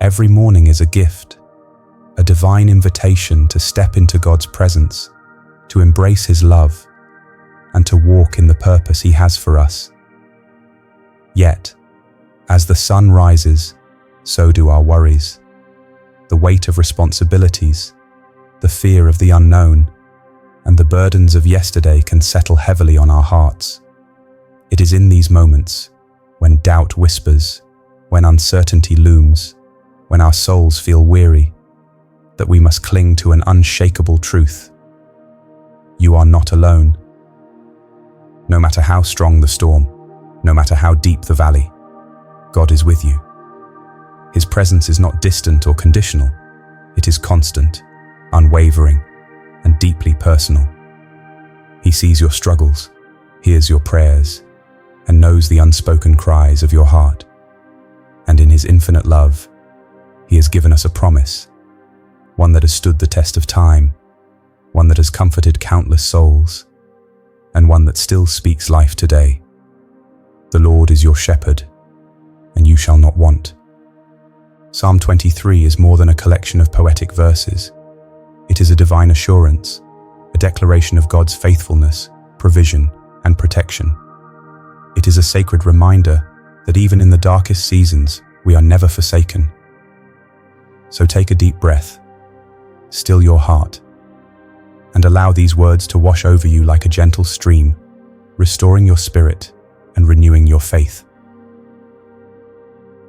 Every morning is a gift, a divine invitation to step into God's presence, to embrace His love, and to walk in the purpose He has for us. Yet, as the sun rises, so do our worries, the weight of responsibilities, the fear of the unknown, and the burdens of yesterday can settle heavily on our hearts. It is in these moments, when doubt whispers, when uncertainty looms, when our souls feel weary, that we must cling to an unshakable truth. You are not alone. No matter how strong the storm, no matter how deep the valley, God is with you. His presence is not distant or conditional. It is constant, unwavering, and deeply personal. He sees your struggles, hears your prayers, and knows the unspoken cries of your heart. And in His infinite love, He has given us a promise, one that has stood the test of time, one that has comforted countless souls, and one that still speaks life today. The Lord is your shepherd, and you shall not want. Psalm 23 is more than a collection of poetic verses. It is a divine assurance, a declaration of God's faithfulness, provision, and protection. It is a sacred reminder that even in the darkest seasons, we are never forsaken. So take a deep breath, still your heart, and allow these words to wash over you like a gentle stream, restoring your spirit and renewing your faith.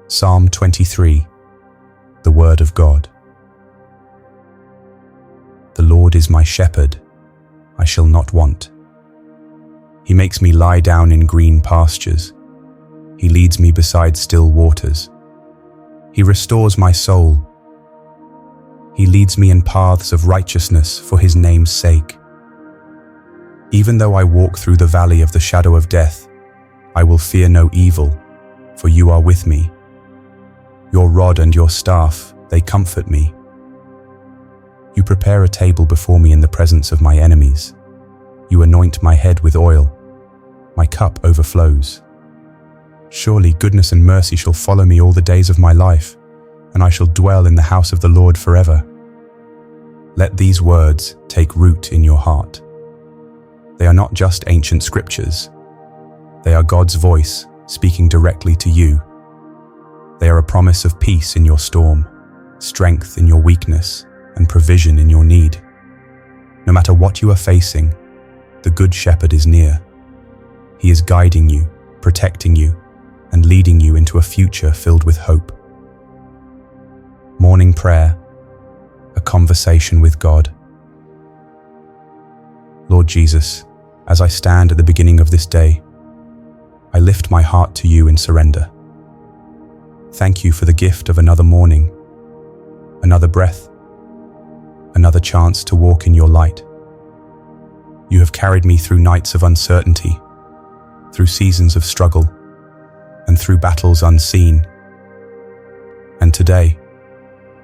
Psalm 23, the Word of God. The Lord is my shepherd, I shall not want. He makes me lie down in green pastures. He leads me beside still waters. He restores my soul. He leads me in paths of righteousness for His name's sake. Even though I walk through the valley of the shadow of death, I will fear no evil, for you are with me. Your rod and your staff, they comfort me. You prepare a table before me in the presence of my enemies. You anoint my head with oil. My cup overflows. Surely goodness and mercy shall follow me all the days of my life, and I shall dwell in the house of the Lord forever. Let these words take root in your heart. They are not just ancient scriptures. They are God's voice speaking directly to you. They are a promise of peace in your storm, strength in your weakness, and provision in your need. No matter what you are facing, the Good Shepherd is near. He is guiding you, protecting you, and leading you into a future filled with hope. Morning prayer, a conversation with God. Lord Jesus, as I stand at the beginning of this day, I lift my heart to you in surrender. Thank you for the gift of another morning, another breath, another chance to walk in your light. You have carried me through nights of uncertainty, through seasons of struggle, and through battles unseen. And today,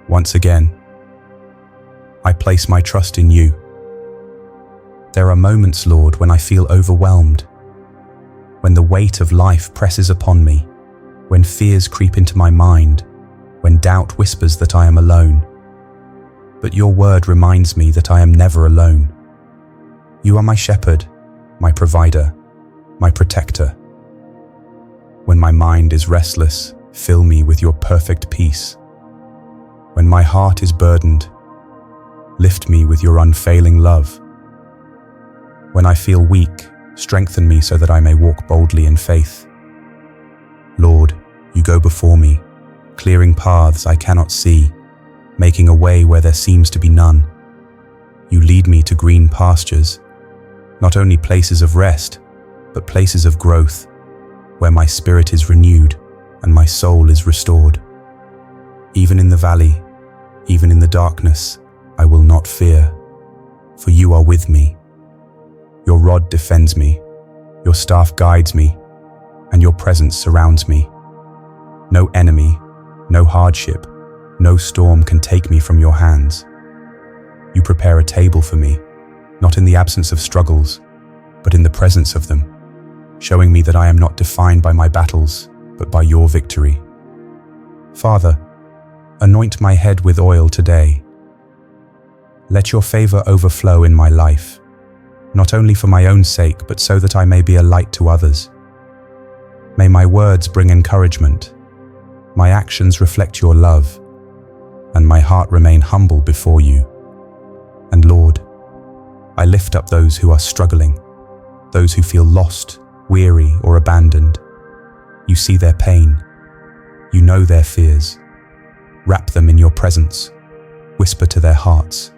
once again, I place my trust in you. There are moments, Lord, when I feel overwhelmed, when the weight of life presses upon me, when fears creep into my mind, when doubt whispers that I am alone. But your word reminds me that I am never alone. You are my shepherd, my provider, my protector. When my mind is restless, fill me with your perfect peace. When my heart is burdened, lift me with your unfailing love. When I feel weak, strengthen me so that I may walk boldly in faith. Lord, you go before me, clearing paths I cannot see, making a way where there seems to be none. You lead me to green pastures, not only places of rest, but places of growth, where my spirit is renewed and my soul is restored. Even in the valley, even in the darkness, I will not fear, for you are with me. Your rod defends me, your staff guides me, and your presence surrounds me. No enemy, no hardship, no storm can take me from your hands. You prepare a table for me, not in the absence of struggles, but in the presence of them, showing me that I am not defined by my battles, but by your victory. Father, anoint my head with oil today. Let your favor overflow in my life, not only for my own sake, but so that I may be a light to others. May my words bring encouragement, my actions reflect your love, and my heart remain humble before you. And Lord, I lift up those who are struggling, those who feel lost, weary, or abandoned. You see their pain. You know their fears. Wrap them in your presence. Whisper to their hearts.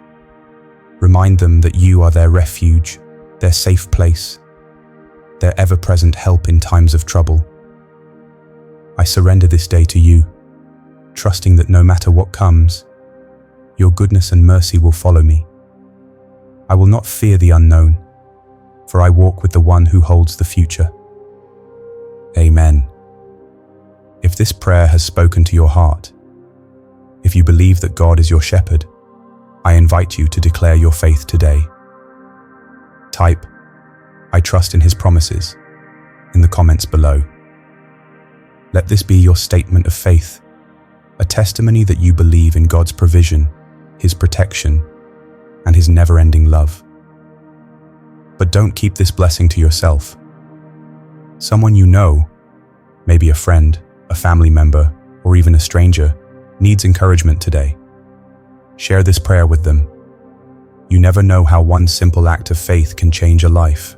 Remind them that you are their refuge, their safe place, their ever-present help in times of trouble. I surrender this day to you, trusting that no matter what comes, your goodness and mercy will follow me. I will not fear the unknown, for I walk with the one who holds the future. Amen. If this prayer has spoken to your heart, if you believe that God is your shepherd, I invite you to declare your faith today. Type, "I trust in his promises," in the comments below. Let this be your statement of faith, a testimony that you believe in God's provision, his protection, and his never-ending love. But don't keep this blessing to yourself. Someone you know, maybe a friend, a family member, or even a stranger, needs encouragement today. Share this prayer with them. You never know how one simple act of faith can change a life.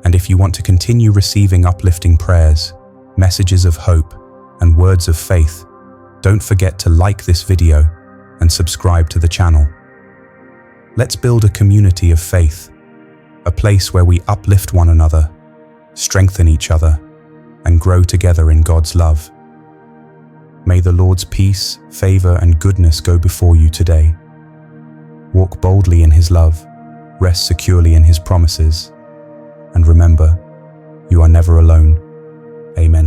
And if you want to continue receiving uplifting prayers, messages of hope, and words of faith, don't forget to like this video and subscribe to the channel. Let's build a community of faith, a place where we uplift one another, strengthen each other, and grow together in God's love. May the Lord's peace, favor, and goodness go before you today. Walk boldly in his love, rest securely in his promises, and remember, you are never alone. Amen.